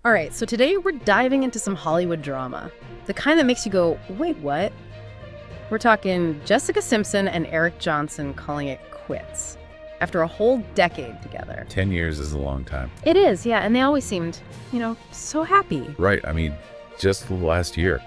All right, so today we're diving into some Hollywood drama. The kind that makes you go, wait, what? We're talking Jessica Simpson and Eric Johnson calling it quits after a whole decade together. 10 years is a long time. It is, yeah, and they always seemed, so happy. Right. I mean, just last year,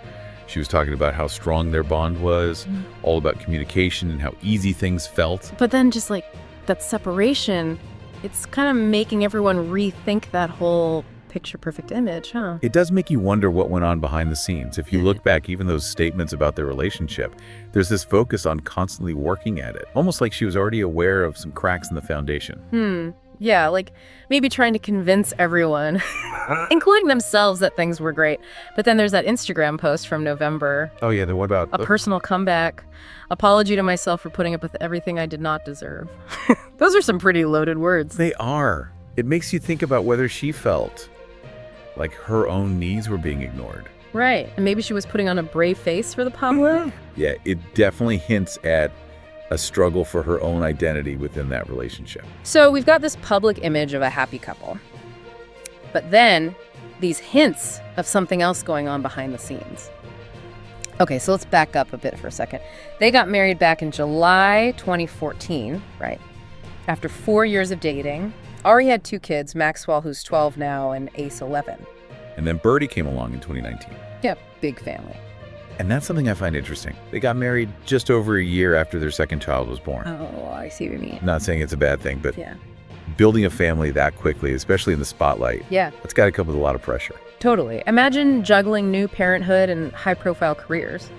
she was talking about how strong their bond was, all about communication and how easy things felt. But then just like that separation, it's kind of making everyone rethink that whole picture-perfect image, huh? It does make you wonder what went on behind the scenes. If you look back, even those statements about their relationship, there's this focus on constantly working at it, almost like she was already aware of some cracks in the foundation. Yeah, like maybe trying to convince everyone, including themselves, that things were great. But then there's that Instagram post from November. Oh, yeah, then what about a personal comeback, apology to myself for putting up with everything I did not deserve. Those are some pretty loaded words. They are. It makes you think about whether she felt like her own needs were being ignored. Right, and maybe she was putting on a brave face for the public. Yeah, it definitely hints at a struggle for her own identity within that relationship. So we've got this public image of a happy couple. But then these hints of something else going on behind the scenes. Okay, so let's back up a bit for a second. They got married back in July 2014, right? After 4 years of dating. Already had 2 kids, Maxwell, who's 12 now, and Ace, 11. And then Birdie came along in 2019. Yeah, big family. And that's something I find interesting. They got married just over a year after their second child was born. Oh, I see what you mean. Not saying it's a bad thing, but Yeah, building a family that quickly, especially in the spotlight, yeah, that's got to come with a lot of pressure. totally. Imagine juggling new parenthood and high-profile careers,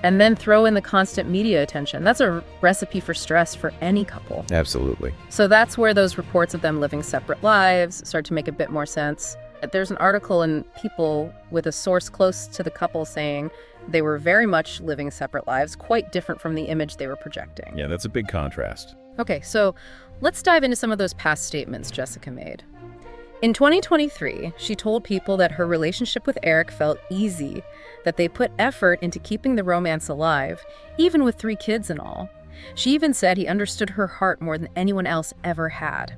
and then throw in the constant media attention. That's a recipe for stress for any couple. Absolutely. So that's where those reports of them living separate lives start to make a bit more sense. There's an article in People with a source close to the couple saying they were very much living separate lives, quite different from the image they were projecting. Yeah, that's a big contrast. Okay, so let's dive into some of those past statements Jessica made. In 2023, she told People that her relationship with Eric felt easy, that they put effort into keeping the romance alive, even with 3 kids and all. She even said he understood her heart more than anyone else ever had.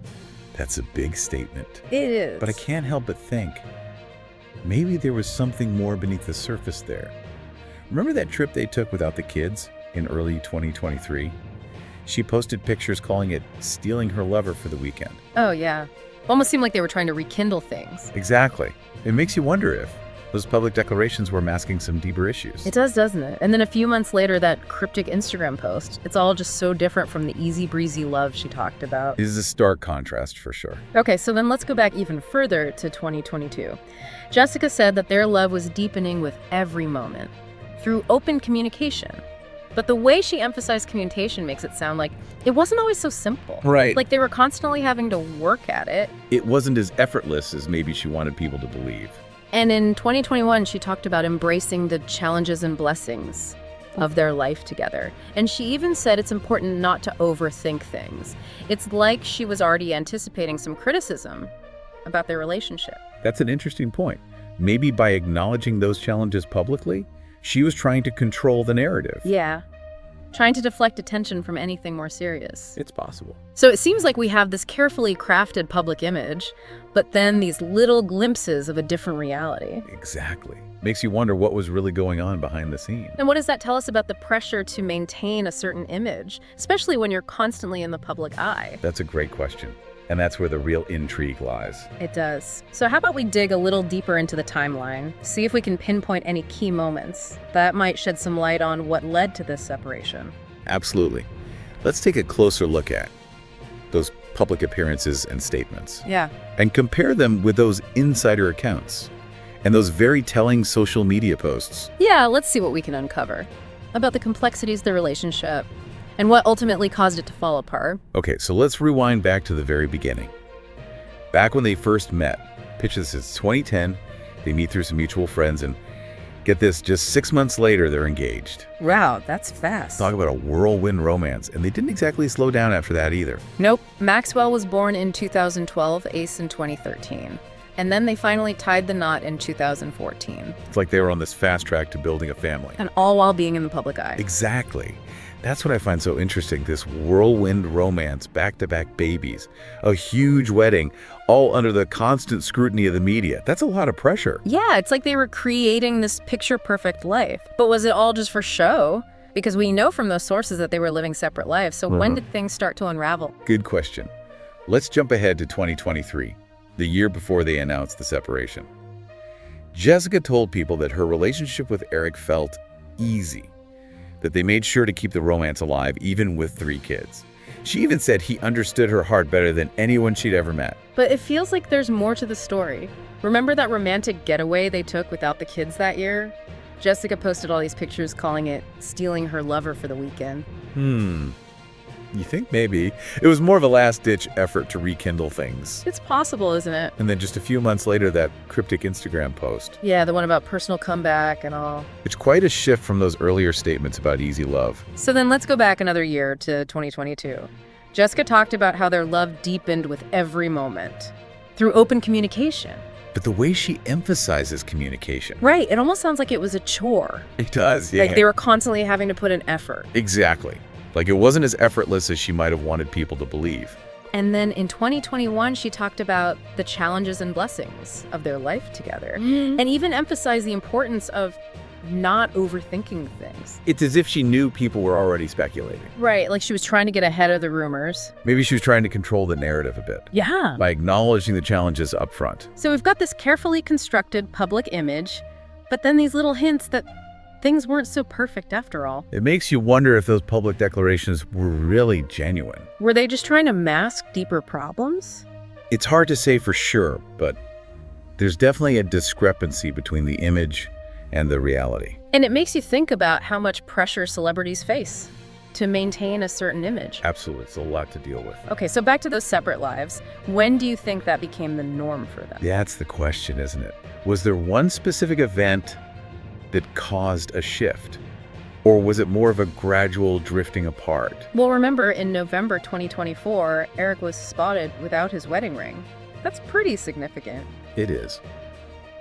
That's a big statement. It is. But I can't help but think, maybe there was something more beneath the surface there. Remember that trip they took without the kids in early 2023? She posted pictures calling it stealing her lover for the weekend. Oh, yeah. Almost seemed like they were trying to rekindle things. Exactly. It makes you wonder if those public declarations were masking some deeper issues. It does, doesn't it? And then a few months later, that cryptic Instagram post. It's all just so different from the easy breezy love she talked about. It is a stark contrast for sure. Okay, so then let's go back even further to 2022. Jessica said that their love was deepening with every moment through open communication. But the way she emphasized communication makes it sound like it wasn't always so simple. Right. Like they were constantly having to work at it. It wasn't as effortless as maybe she wanted people to believe. And in 2021, she talked about embracing the challenges and blessings of their life together. And she even said it's important not to overthink things. It's like she was already anticipating some criticism about their relationship. That's an interesting point. Maybe by acknowledging those challenges publicly, she was trying to control the narrative. Yeah. Trying to deflect attention from anything more serious. It's possible. So it seems like we have this carefully crafted public image, but then these little glimpses of a different reality. Exactly. Makes you wonder what was really going on behind the scenes. And what does that tell us about the pressure to maintain a certain image, especially when you're constantly in the public eye? That's a great question. And that's where the real intrigue lies. It does. So how about we dig a little deeper into the timeline, see if we can pinpoint any key moments that might shed some light on what led to this separation. Absolutely. Let's take a closer look at those public appearances and statements. Yeah. And compare them with those insider accounts and those very telling social media posts. Yeah, let's see what we can uncover about the complexities of the relationship and what ultimately caused it to fall apart. Okay, so let's rewind back to the very beginning. Back when they first met, picture this, it's 2010, they meet through some mutual friends, and get this, just 6 months later, they're engaged. Wow, that's fast. Talk about a whirlwind romance, and they didn't exactly slow down after that either. Nope. Maxwell was born in 2012, Ace in 2013. And then they finally tied the knot in 2014. It's like they were on this fast track to building a family. And all while being in the public eye. Exactly. That's what I find so interesting, this whirlwind romance, back-to-back babies, a huge wedding, all under the constant scrutiny of the media. That's a lot of pressure. Yeah, it's like they were creating this picture-perfect life. But was it all just for show? Because we know from those sources that they were living separate lives. So when did things start to unravel? Good question. Let's jump ahead to 2023, the year before they announced the separation. Jessica told people that her relationship with Eric felt easy, that they made sure to keep the romance alive even with 3 kids. She even said he understood her heart better than anyone she'd ever met. But it feels like there's more to the story. Remember that romantic getaway they took without the kids that year? Jessica posted all these pictures calling it stealing her lover for the weekend. You think maybe? It was more of a last-ditch effort to rekindle things. It's possible, isn't it? And then just a few months later, that cryptic Instagram post. Yeah, the one about personal comeback and all. It's quite a shift from those earlier statements about easy love. So then let's go back another year to 2022. Jessica talked about how their love deepened with every moment through open communication. But the way she emphasizes communication. Right, it almost sounds like it was a chore. It does, yeah. Like they were constantly having to put in effort. Exactly. Like it wasn't as effortless as she might have wanted people to believe. And then in 2021, she talked about the challenges and blessings of their life together, and even emphasized the importance of not overthinking things. It's as if she knew people were already speculating. Right, like she was trying to get ahead of the rumors. Maybe she was trying to control the narrative a bit. Yeah. By acknowledging the challenges up front. So we've got this carefully constructed public image, but then these little hints that things weren't so perfect after all. It makes you wonder if those public declarations were really genuine. Were they just trying to mask deeper problems? It's hard to say for sure, but there's definitely a discrepancy between the image and the reality. And it makes you think about how much pressure celebrities face to maintain a certain image. Absolutely, it's a lot to deal with. Okay, so back to those separate lives. When do you think that became the norm for them? That's the question, isn't it? Was there one specific event that caused a shift? Or was it more of a gradual drifting apart? Well, remember in November 2024, Eric was spotted without his wedding ring. That's pretty significant. It is.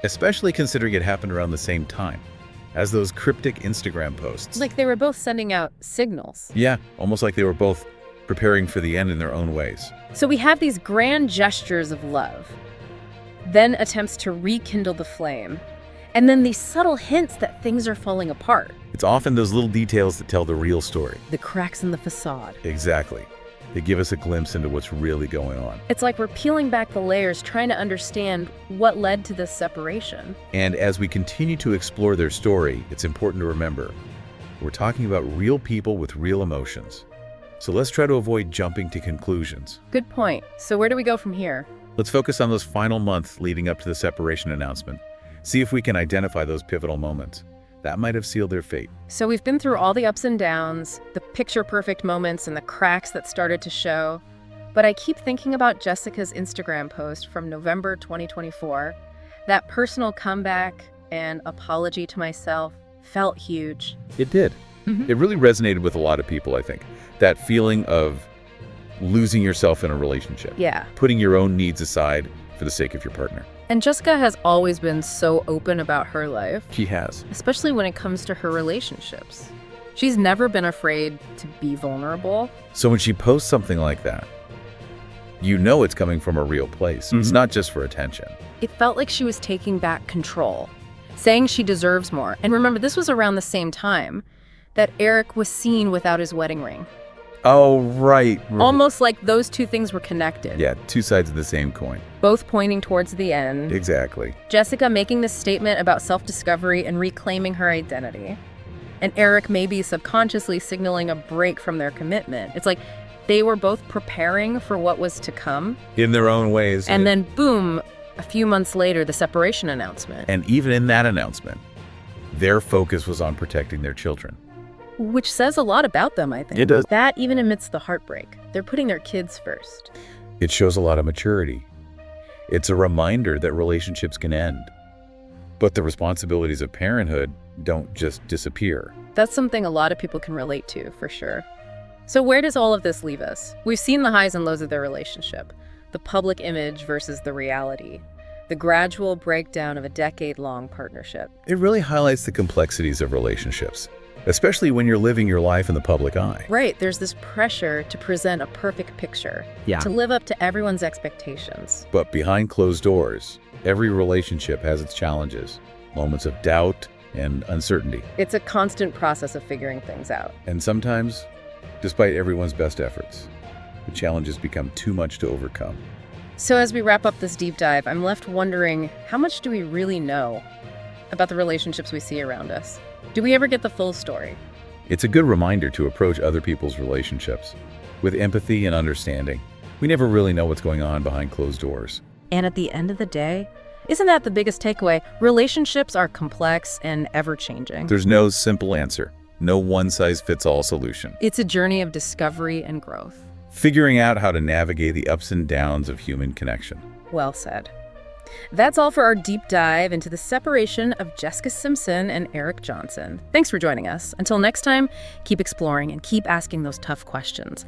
Especially considering it happened around the same time as those cryptic Instagram posts. Like they were both sending out signals. Yeah, almost like they were both preparing for the end in their own ways. So we have these grand gestures of love, then attempts to rekindle the flame, and then these subtle hints that things are falling apart. It's often those little details that tell the real story. The cracks in the facade. Exactly. They give us a glimpse into what's really going on. It's like we're peeling back the layers, trying to understand what led to this separation. And as we continue to explore their story, it's important to remember, we're talking about real people with real emotions. So let's try to avoid jumping to conclusions. Good point. So where do we go from here? Let's focus on those final months leading up to the separation announcement. See if we can identify those pivotal moments. That might have sealed their fate. So we've been through all the ups and downs, the picture-perfect moments and the cracks that started to show. But I keep thinking about Jessica's Instagram post from November 2024. That personal comeback and apology to myself felt huge. It did. It really resonated with a lot of people, I think. That feeling of losing yourself in a relationship. Yeah. Putting your own needs aside for the sake of your partner. And Jessica has always been so open about her life. She has. Especially when it comes to her relationships. She's never been afraid to be vulnerable. So when she posts something like that, you know it's coming from a real place. It's not just for attention. It felt like she was taking back control, saying she deserves more. And remember, this was around the same time that Eric was seen without his wedding ring. Oh, right. Almost like those two things were connected. Yeah, two sides of the same coin. Both pointing towards the end. Exactly. Jessica making this statement about self-discovery and reclaiming her identity. And Eric maybe subconsciously signaling a break from their commitment. It's like they were both preparing for what was to come. In their own ways. And then, boom, a few months later, the separation announcement. And even in that announcement, their focus was on protecting their children. Which says a lot about them, I think. It does. That even amidst the heartbreak, they're putting their kids first. It shows a lot of maturity. It's a reminder that relationships can end. But the responsibilities of parenthood don't just disappear. That's something a lot of people can relate to, for sure. So where does all of this leave us? We've seen the highs and lows of their relationship, the public image versus the reality. the gradual breakdown of a decade-long partnership. It really highlights the complexities of relationships, especially when you're living your life in the public eye. Right, there's this pressure to present a perfect picture, to live up to everyone's expectations. But behind closed doors, every relationship has its challenges, moments of doubt and uncertainty. It's a constant process of figuring things out. And sometimes, despite everyone's best efforts, the challenges become too much to overcome. So as we wrap up this deep dive, I'm left wondering, how much do we really know about the relationships we see around us? Do we ever get the full story? It's a good reminder to approach other people's relationships with empathy and understanding. We never really know what's going on behind closed doors. And at the end of the day, isn't that the biggest takeaway? Relationships are complex and ever-changing. There's no simple answer, no one-size-fits-all solution. It's a journey of discovery and growth. Figuring out how to navigate the ups and downs of human connection. Well said. That's all for our deep dive into the separation of Jessica Simpson and Eric Johnson. Thanks for joining us. Until next time, keep exploring and keep asking those tough questions.